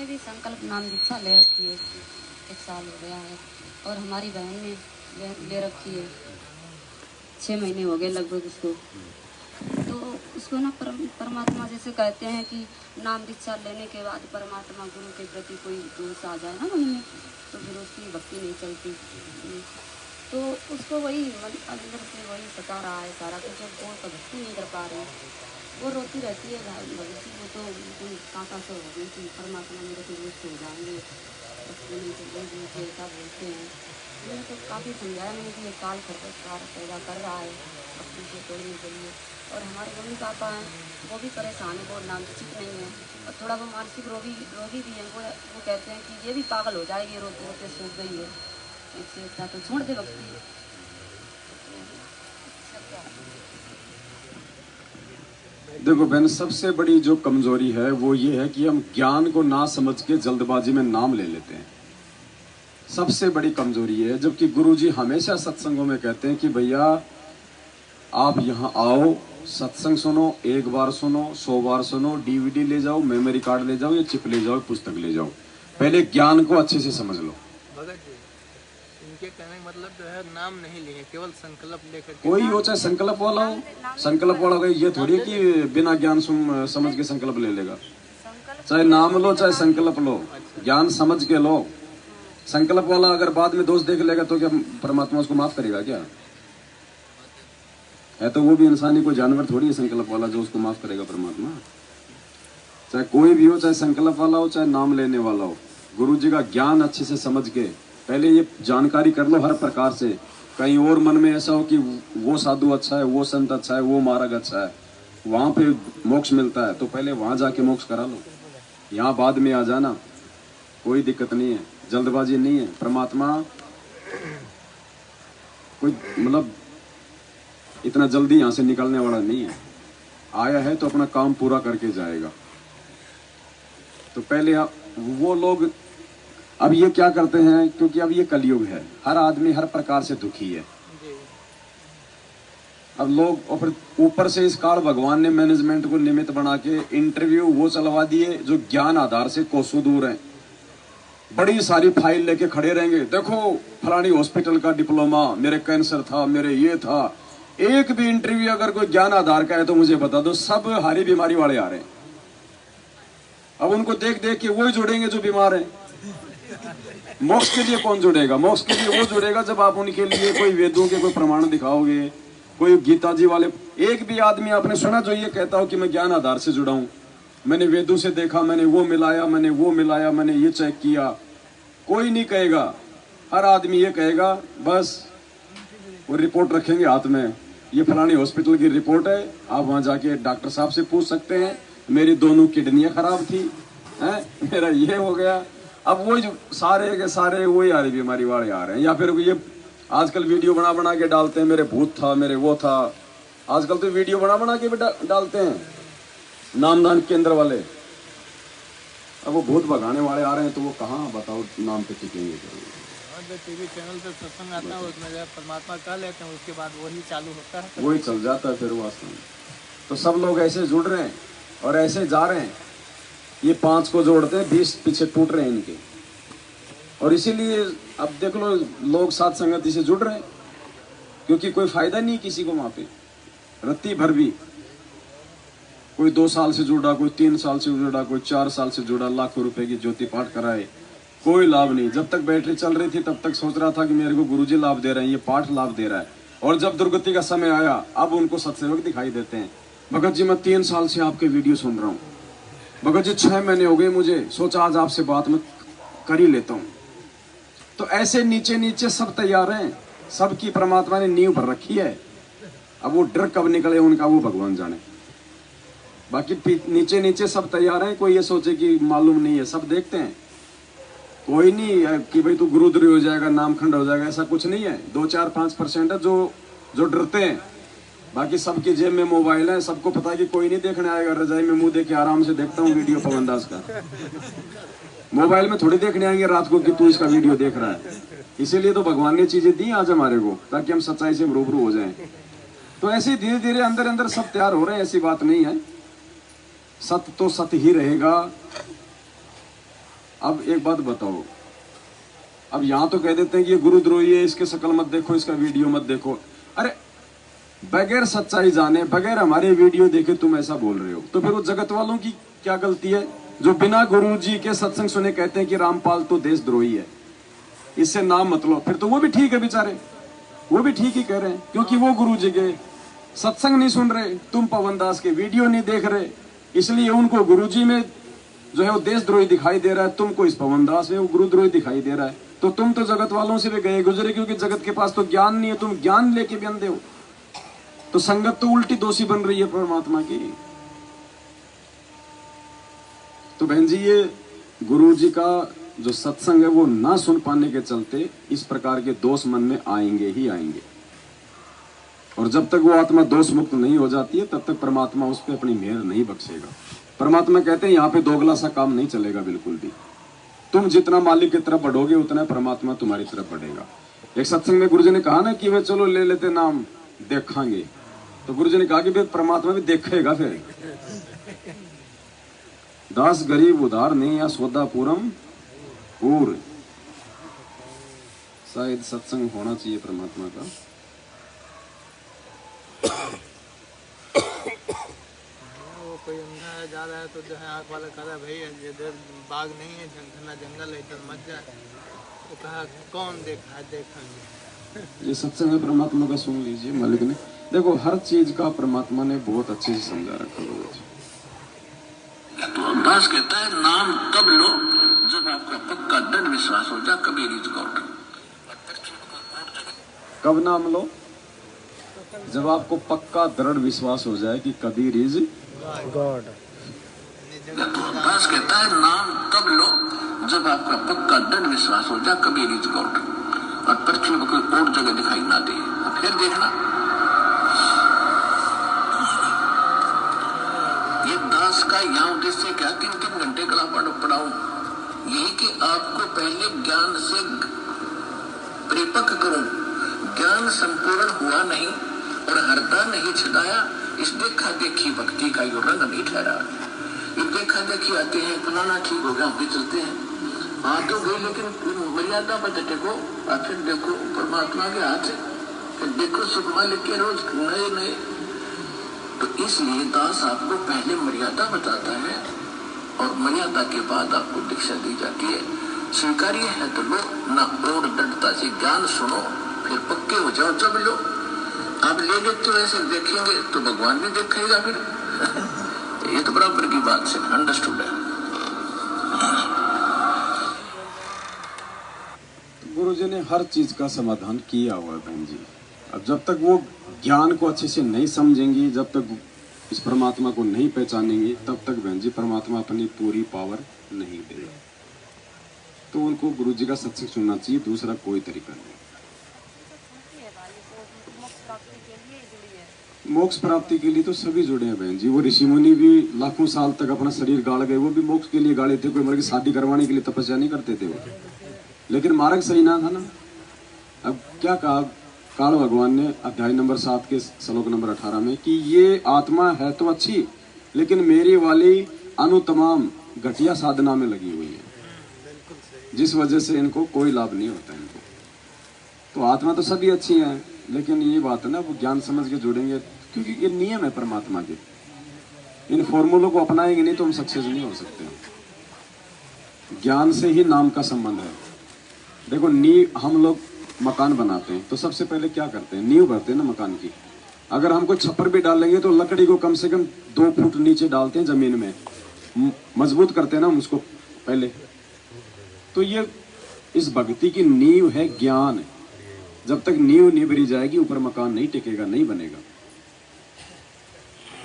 भी संकल्प नाम दीक्षा ले रखी है, 1 साल हो गया है। और हमारी बहन ने ले रखी है, 6 महीने हो गए लगभग उसको। तो उसको ना परमात्मा जैसे कहते हैं कि नाम दीक्षा लेने के बाद परमात्मा गुरु के प्रति कोई दोष आ जाए ना मन में, तो फिर उसकी भक्ति नहीं चलती। तो उसको वही अंदर से वही सता रहा है सारा कुछ, जब वो भक्ति नहीं कर पा रही, वो रोती रहती है भविष्य में तो बिल्कुल कांटा से हो गई कि परमात्मा मेरे को रोज हो जाएंगे, नहीं तो मुझे ऐसा बोलते हैं। मैंने तो काफ़ी समझाया मैंने कि ये काल खरपतवार पैदा कर रहा है भक्ति को तोड़ने के लिए। और हमारे मम्मी पापा हैं वो भी परेशान है, वो नामचित नहीं है और थोड़ा वो मानसिक रोगी भी हैं। वो कहते हैं कि ये भी पागल हो जाएगी, रोते रोते सूख गई है, इससे अच्छा तो छोड़ दे भक्ति। देखो बहन, सबसे बड़ी जो कमजोरी है वो ये है कि हम ज्ञान को ना समझ के जल्दबाजी में नाम ले लेते हैं। सबसे बड़ी कमजोरी है। जबकि गुरुजी हमेशा सत्संगों में कहते हैं कि भैया आप यहाँ आओ, सत्संग सुनो, 1 बार सुनो, 100 बार सुनो, DVD ले जाओ, मेमोरी कार्ड ले जाओ या चिप ले जाओ, पुस्तक ले जाओ, पहले ज्ञान को अच्छे से समझ लो। भगत जी, इनके कहने का मतलब जो है नाम नहीं लिए, केवल संकल्प लेकर कोई हो, चाहे संकल्प वाला हो, संकल्प वाला हो, ये थोड़ी कि बिना ज्ञान समझ के संकल्प ले लेगा। चाहे नाम लो चाहे संकल्प लो, ज्ञान समझ के लो। संकल्प वाला अगर बाद में दोष देख लेगा तो क्या परमात्मा उसको माफ करेगा क्या? है तो वो भी इंसानी कोई जानवर थोड़ी है संकल्प वाला जो उसको माफ करेगा परमात्मा। चाहे कोई भी हो, चाहे संकल्प वाला हो चाहे नाम लेने वाला हो, गुरु जी का ज्ञान अच्छे से समझ के पहले ये जानकारी कर लो हर प्रकार से। कहीं और मन में ऐसा हो कि वो साधु अच्छा है, वो संत अच्छा है, वो मार्ग अच्छा है, वहां पे मोक्ष मिलता है, तो पहले वहां जाके मोक्ष करा लो। यहाँ बाद में आ जाना, कोई दिक्कत नहीं है, जल्दबाजी नहीं है। परमात्मा कोई मतलब इतना जल्दी यहाँ से निकलने वाला नहीं है। आया है तो अपना काम पूरा करके जाएगा। तो पहले वो लोग अब ये क्या करते हैं, क्योंकि अब ये कलयुग है, हर आदमी हर प्रकार से दुखी है। अब लोग ऊपर से इस काल भगवान ने मैनेजमेंट को निमित्त बना के इंटरव्यू वो चलवा दिए जो ज्ञान आधार से कोसों दूर हैं। बड़ी सारी फाइल लेके खड़े रहेंगे, देखो फलानी हॉस्पिटल का डिप्लोमा, मेरे कैंसर था, मेरे ये था। एक भी इंटरव्यू अगर कोई ज्ञान आधार का है तो मुझे बता दो, सब हारी बीमारी वाले आ रहे हैं। अब उनको देख देख के वही जुड़ेंगे जो बीमार हैं। मोक्ष के लिए कौन जुड़ेगा? मोक्ष के लिए वो जुड़ेगा जब आप उनके लिए कोई वेदों के कोई प्रमाण दिखाओगे, कोई गीता जी वाले। एक भी आदमी आपने सुना जो ये कहता हो कि मैं ज्ञान आधार से जुड़ा हूं, मैंने वेदों से देखा, मैंने वो मिलाया, मैंने वो मिलाया, मैंने ये चेक किया? कोई नहीं कहेगा। हर आदमी ये कहेगा, बस वो रिपोर्ट रखेंगे हाथ में, ये फलानी हॉस्पिटल की रिपोर्ट है, आप वहां जाके डॉक्टर साहब से पूछ सकते हैं, मेरी दोनों किडनियां खराब थी, मेरा ये हो गया। अब वो जो सारे के सारे वही आ रही बीमारी वाले आ रहे हैं। या फिर ये आजकल वीडियो बना बना के डालते हैं, मेरे भूत था, मेरे वो था। आजकल तो वीडियो बना बना के भी डालते हैं नामदान केंद्र वाले। अब वो भूत भगाने वाले आ रहे हैं तो वो कहाँ बताओ नाम पे टिकेंगे? जो टीवी चैनल पे सत्संग आता है उसमें जो परमात्मा कह लेते हैं, उसके बाद वही चालू होता है, वही चल जाता है फिर वास्तव में। तो सब लोग ऐसे जुड़ रहे हैं और ऐसे जा रहे हैं। ये 5 को जोड़ते हैं, 20 पीछे टूट रहे हैं इनके। और इसीलिए अब देख लो लोग साथ संगति से जुड़ रहे हैं, क्योंकि कोई फायदा नहीं किसी को वहां पे। रत्ती भर भी कोई 2 साल से जुड़ा, कोई 3 साल से जुड़ा, कोई 4 साल से जुड़ा, लाखों रुपए की ज्योति पाठ कराए, कोई लाभ नहीं। जब तक बैटरी चल रही थी तब तक सोच रहा था कि मेरे को गुरुजी लाभ दे रहे हैं, ये पाठ लाभ दे रहा है। और जब दुर्गति का समय आया, अब उनको सत्सेवक दिखाई देते हैं। भगत जी मैं 3 साल से आपके वीडियो सुन रहा हूँ, भगत जी 6 महीने हो गए, मुझे सोचा आज आपसे बात मैं कर ही लेता हूँ। तो ऐसे नीचे नीचे सब तैयार हैं, सबकी परमात्मा ने नींव भर रखी है। अब वो डर कब निकले उनका वो भगवान जाने। बाकी नीचे नीचे सब तैयार हैं। कोई ये सोचे कि मालूम नहीं है, सब देखते हैं। कोई नहीं है कि भाई तू गुरुद्री हो जाएगा, नामखंड हो जाएगा, ऐसा कुछ नहीं है। 2-4-5% है जो डरते हैं। बाकी सबकी जेब में मोबाइल है, सबको पता है कि कोई नहीं देखने आएगा। रजाई में मुंह देके आराम से देखता हूँ वीडियो पवन दास का। मोबाइल में थोड़ी देखने आएंगे रात को कि तू इसका वीडियो देख रहा है। इसीलिए तो भगवान ने चीजें दी आज हमारे को, ताकि हम सच्चाई से रूबरू हो जाएं। तो ऐसे धीरे धीरे अंदर अंदर सब तैयार हो रहे हैं, ऐसी बात नहीं है। सत्य तो सत्य ही रहेगा। अब एक बात बताओ, अब यहाँ तो कह देते हैं कि ये गुरुद्रोही है, इसके शक्ल मत देखो, इसका वीडियो मत देखो। अरे बगैर सच्चाई जाने, बगैर हमारे वीडियो देखे तुम ऐसा बोल रहे हो, तो फिर वो जगत वालों की क्या गलती है जो बिना गुरुजी के सत्संग सुने कहते हैं कि रामपाल तो देशद्रोही है, इससे नाम मत लो। फिर तो वो भी ठीक है बेचारे, वो भी ठीक ही कह रहे हैं, क्योंकि वो गुरुजी के सत्संग नहीं सुन रहे, तुम पवन दास के वीडियो नहीं देख रहे, इसलिए उनको गुरुजी में जो है वो देशद्रोही दिखाई दे रहा है, तुमको इस पवन दास में वो गुरुद्रोही दिखाई दे रहा है। तो तुम तो जगत वालों से भी गए गुजरे, क्योंकि जगत के पास तो ज्ञान नहीं है, तुम ज्ञान लेके भी अंधे हो। तो संगत तो उल्टी दोषी बन रही है परमात्मा की। तो बहन जी, ये गुरु जी का जो सत्संग है वो ना सुन पाने के चलते इस प्रकार के दोष मन में आएंगे ही आएंगे, और जब तक वो आत्मा दोष मुक्त नहीं हो जाती है तब तक परमात्मा उस पर अपनी मेहर नहीं बख्शेगा। परमात्मा कहते हैं यहाँ पे दोगला सा काम नहीं चलेगा बिल्कुल भी। तुम जितना मालिक की तरफ बढ़ोगे उतना परमात्मा तुम्हारी तरफ बढ़ेगा। एक सत्संग में गुरुजी ने कहा ना कि वे चलो ले लेते नाम देखांगे, तो गुरुजी ने कहा कि परमात्मा भी देखेगा। फिर दास गरीब उधार नहीं या सौदा पूरम पूर, शायद सत्संग होना चाहिए परमात्मा का। वो कोई अंधा जा रहा है तो जो है आँख वाला कह रहा है भाई इधर बाग नहीं है, घना जंगल है, इधर मत जा। तो कहा कौन देखा है, देखेंगे। ये सत्संग है परमात्मा का, सुन लीजिए। मालिक ने देखो हर चीज का परमात्मा ने बहुत अच्छे से समझा रखा है। तो दास कहता है नाम तब लो जब आपका पक्का दृढ़ विश्वास हो जाए कबीर इज गॉड। कब नाम लो? जब आपको पक्का दृढ़ विश्वास हो जाए कि कबीर इज गॉड। दास कहता है नाम तब लो जब आपका पक्का दृढ़ विश्वास हो जाए कबीर इज गॉड, और पृथ्वी में कोई और जगह दिखाई ना दे। फिर देखना ये दास का यहाँ उद्देश्य क्या, 3-3 घंटे कला पढ़ाऊं, यही कि आपको पहले ज्ञान से परिपक्व करूं। ज्ञान संपूर्ण हुआ नहीं और हरदा नहीं छिदाया, इस देखा देखी भक्ति का यो रंग नहीं ठहरा। ये देखा देखी आते हैं, फलाना ठीक हो गया, हम भी चलते हैं, हाँ तो गई, लेकिन मर्यादा पर टेको। और फिर देखो परमात्मा के हाथ, फिर देखो सुख मालिक के रोज नए नए। तो इसलिए दास आपको पहले मर्यादा बताता है और मर्यादा के बाद आपको दीक्षा दी जाती है। स्वीकार्य है तो लो, ना और दृढ़ता से ज्ञान सुनो, फिर पक्के हो जाओ। जब लो आप ले लेते हो ऐसे देखेंगे तो भगवान भी देखेगा। फिर ये तो बराबर की बात से अंडरस्टूड है। गुरु जी ने हर चीज का समाधान किया हुआ है बहन जी। अब जब तक वो ज्ञान को अच्छे से नहीं समझेंगी, जब तक इस परमात्मा को नहीं पहचानेंगी, तब तक बहन जी परमात्मा अपनी पूरी पावर नहीं देगा। तो उनको गुरु जी का सत्संग सुनना चाहिए, दूसरा कोई तरीका नहीं। मोक्ष प्राप्ति के लिए तो सभी जुड़े हैं बहन जी। वो ऋषि मुनि भी लाखों साल तक अपना शरीर गाड़ गए, वो भी मोक्ष के लिए गाड़े थे। कोई मर के शादी करवाने के लिए तपस्या नहीं करते थे वो, लेकिन मार्ग सही ना था ना। अब क्या कहा काल भगवान ने अध्याय नंबर 7 के श्लोक नंबर 18 में कि ये आत्मा है तो अच्छी, लेकिन मेरी वाली अनुतमाम घटिया साधना में लगी हुई है, जिस वजह से इनको कोई लाभ नहीं होता इनको। तो आत्मा तो सभी अच्छी है, लेकिन ये बात है ना, वो ज्ञान समझ के जुड़ेंगे, क्योंकि ये नियम है परमात्मा के। इन फॉर्मूलों को अपनाएंगे नहीं तो हम सक्सेस नहीं हो सकते। ज्ञान से ही नाम का संबंध है। देखो हम लोग मकान बनाते हैं तो सबसे पहले क्या करते हैं, नींव भरते हैं ना मकान की। अगर हम कोई छप्पर भी डालेंगे तो लकड़ी को कम से कम 2 फुट नीचे डालते हैं जमीन में, मजबूत करते हैं ना हम उसको पहले। तो ये इस भक्ति की नींव है ज्ञान। जब तक नींव नहीं भरी जाएगी ऊपर मकान नहीं टिकेगा, नहीं बनेगा।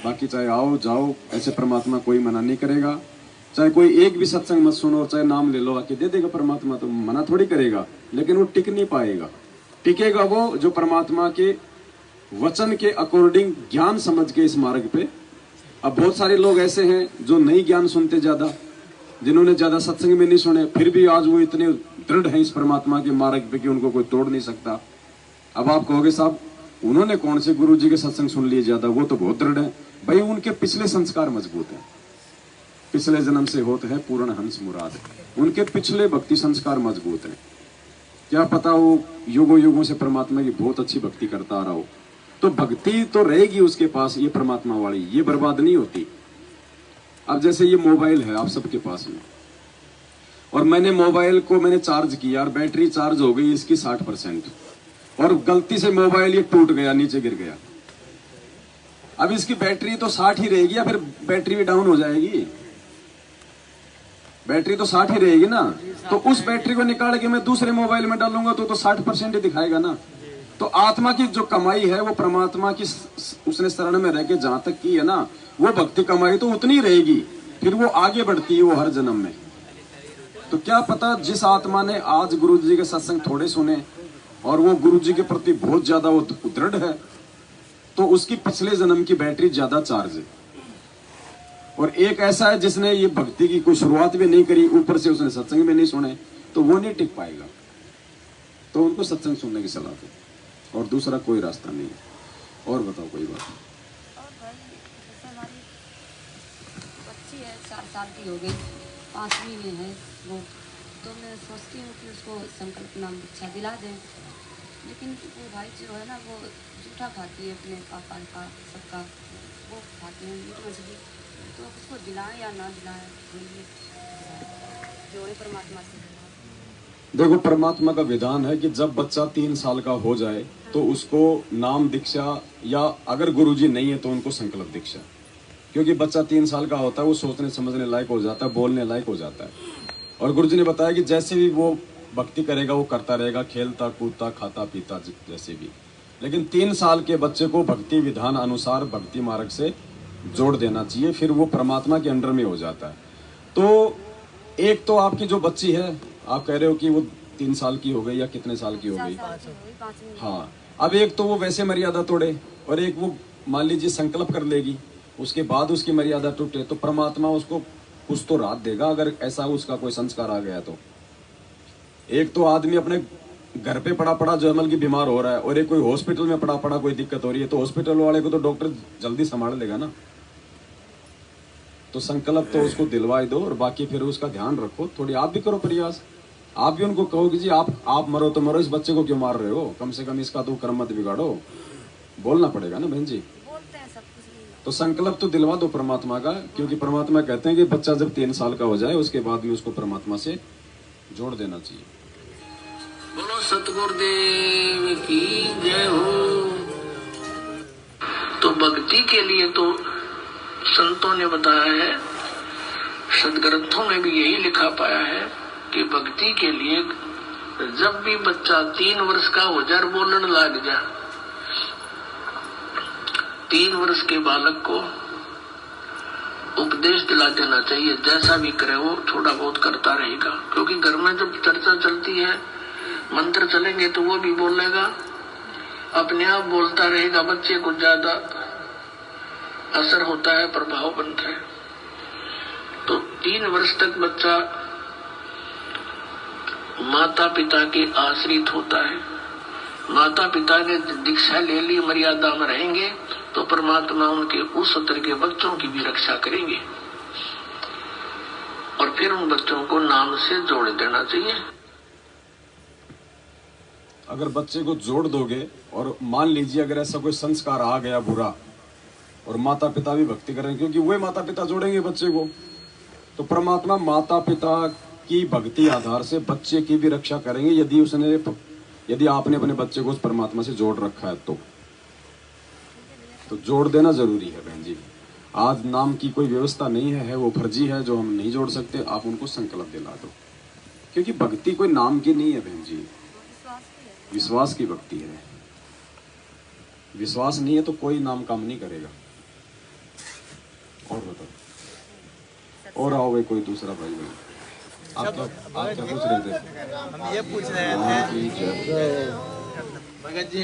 बाकी चाहे आओ जाओ ऐसे परमात्मा कोई मना नहीं करेगा। चाहे कोई एक भी सत्संग मत सुनो, चाहे नाम ले लो, आके दे देगा परमात्मा, तो मना थोड़ी करेगा। लेकिन वो टिक नहीं पाएगा। टिकेगा वो जो परमात्मा के वचन के अकॉर्डिंग ज्ञान समझ के इस मार्ग पे। अब बहुत सारे लोग ऐसे हैं जो नहीं ज्ञान सुनते ज्यादा, जिन्होंने ज्यादा सत्संग में नहीं सुने, फिर भी आज वो इतने दृढ़ हैं इस परमात्मा के मार्ग पे कि उनको कोई तोड़ नहीं सकता। अब आप कहोगे साहब उन्होंने कौन से गुरु जी के सत्संग सुन लिए ज्यादा, वो तो बहुत दृढ़ है। भाई उनके पिछले संस्कार मजबूत हैं। पिछले जन्म से होते हैं पूर्ण हंस मुराद। उनके पिछले भक्ति संस्कार मजबूत हैं। क्या पता वो युगों युगों से परमात्मा की बहुत अच्छी भक्ति करता आ रहा हो, तो भक्ति तो रहेगी उसके पास, ये परमात्मा वाली, ये बर्बाद नहीं होती। अब जैसे ये मोबाइल है आप सबके पास में, और मैंने मोबाइल को मैंने चार्ज किया और बैटरी चार्ज हो गई इसकी 60%, और गलती से मोबाइल ये टूट गया, नीचे गिर गया। अब इसकी बैटरी तो 60 ही रहेगी या फिर बैटरी भी डाउन हो जाएगी? बैटरी तो 60 ही रहेगी ना। तो उस बैटरी को निकाल के मैं दूसरे मोबाइल में डालूंगा तो 60% ही दिखाएगा ना। तो आत्मा की जो कमाई है वो परमात्मा की उसने शरण में रह के जहां तक की है ना, वो भक्ति कमाई तो उतनी रहेगी, फिर वो आगे बढ़ती है वो हर जन्म में। तो क्या पता जिस आत्मा ने आज गुरु जी के सत्संग थोड़े सुने और वो गुरु जी के प्रति बहुत ज्यादा वो दृढ़ है, तो उसकी पिछले जन्म की बैटरी ज्यादा चार्ज है। और एक ऐसा है जिसने ये भक्ति की कोई शुरुआत भी नहीं करी, ऊपर से उसने सत्संग भी नहीं सुने, तो वो नहीं टिक पाएगा। तो उनको सत्संग सुनने की सलाह दो, और दूसरा कोई रास्ता नहीं है। और बताओ कोई बात? और भाई जैसे हमारी बच्ची है 4 साल की हो गई, 5वीं में है वो, तो मैं सोचती हूँ कि उसको संकल्प नाम दीक्षा दिला दें, लेकिन वो भाई जो है ना वो जूठा खाती है अपने पापा का सबका, वो खाते हैं मीट मछली। तो उसको दिलाएं या ना दिलाएं, जोड़े परमात्मा से। देखो परमात्मा का विधान है कि जब बच्चा 3 साल का हो जाए तो उसको नाम दीक्षा, या अगर गुरुजी नहीं है तो उनको संकल्प दीक्षा। क्योंकि बच्चा 3 साल का होता है, वो सोचने समझने लायक हो जाता है, बोलने लायक हो जाता है। और गुरुजी ने बताया कि जैसे भी वो भक्ति करेगा वो करता रहेगा, खेलता कूदता खाता पीता जैसे भी। लेकिन 3 साल के बच्चे को भक्ति विधान अनुसार भक्ति मार्ग से जोड़ देना चाहिए, फिर वो परमात्मा के अंडर में हो जाता है। तो एक तो आपकी जो बच्ची है, आप कह रहे हो कि वो 3 साल की हो गई या कितने साल की हो गई? हाँ, अब एक तो वो वैसे मर्यादा तोड़े और एक वो मान लीजिए संकल्प कर लेगी, उसके बाद उसकी मर्यादा टूटे, तो परमात्मा उसको कुछ तो राहत देगा अगर ऐसा उसका कोई संस्कार आ गया तो। एक तो आदमी अपने घर पे पड़ा पड़ा जो अमल की बीमार हो रहा है, और एक कोई हॉस्पिटल में पड़ा पड़ा कोई दिक्कत हो रही है, तो हॉस्पिटल वाले को तो डॉक्टर जल्दी संभाल लेगा ना। तो संकल्प तो उसको दिलवाई दो, और बाकी फिर उसका ध्यान रखो, थोड़ी आप भी करो प्रयास। आप भी उनको कहो कि जी आप मरो तो मरो, इस बच्चे को क्यों मार रहे हो, कम से कम इसका तो कर्म मत बिगाड़ो। बोलना पड़ेगा ना बहन जी। बोलते हैं सब कुछ। तो संकल्प तो दिलवा दो परमात्मा का, क्योंकि परमात्मा कहते हैं कि बच्चा जब 3 साल का हो जाए उसके बाद में उसको परमात्मा से जोड़ देना चाहिए। बोलो सतगुरुदेव की जय हो। तो भक्ति के लिए तो संतों ने बताया है, सदग्रंथों में भी यही लिखा पाया है कि भक्ति के लिए जब भी बच्चा 3 वर्ष का हो जाए, बोलने लग जाए, 3 वर्ष के बालक को उपदेश दिला देना चाहिए। जैसा भी करे वो थोड़ा बहुत करता रहेगा, क्योंकि घर में जब चर्चा चलती है, मंत्र चलेंगे तो वो भी बोलेगा, अपने आप बोलता रहेगा, बच्चे को ज्यादा असर होता है, प्रभाव बनता है। तो 3 वर्ष तक बच्चा माता पिता के आश्रित होता है। माता पिता ने दीक्षा ले ली, मर्यादा में रहेंगे तो परमात्मा उनके उस स्तर के बच्चों की भी रक्षा करेंगे, और फिर उन बच्चों को नाम से जोड़ देना चाहिए। अगर बच्चे को जोड़ दोगे, और मान लीजिए अगर ऐसा कोई संस्कार आ गया बुरा, और माता पिता भी भक्ति करेंगे, क्योंकि वही माता पिता जोड़ेंगे बच्चे को, तो परमात्मा माता पिता की भक्ति आधार से बच्चे की भी रक्षा करेंगे, यदि आपने अपने बच्चे को उस परमात्मा से जोड़ रखा है तो जोड़ देना जरूरी है बहन जी। आज नाम की कोई व्यवस्था नहीं है, वो फर्जी है जो हम नहीं जोड़ सकते। आप उनको संकल्प दिला दो, क्योंकि भक्ति कोई नाम की नहीं है बहन जी, विश्वास की भक्ति है। विश्वास नहीं है तो कोई नाम काम नहीं करेगा। और बताओ, और आओ कोई दूसरा भाई आप क्या पूछ रहे थे? हम ये पूछ रहे थे भगत जी,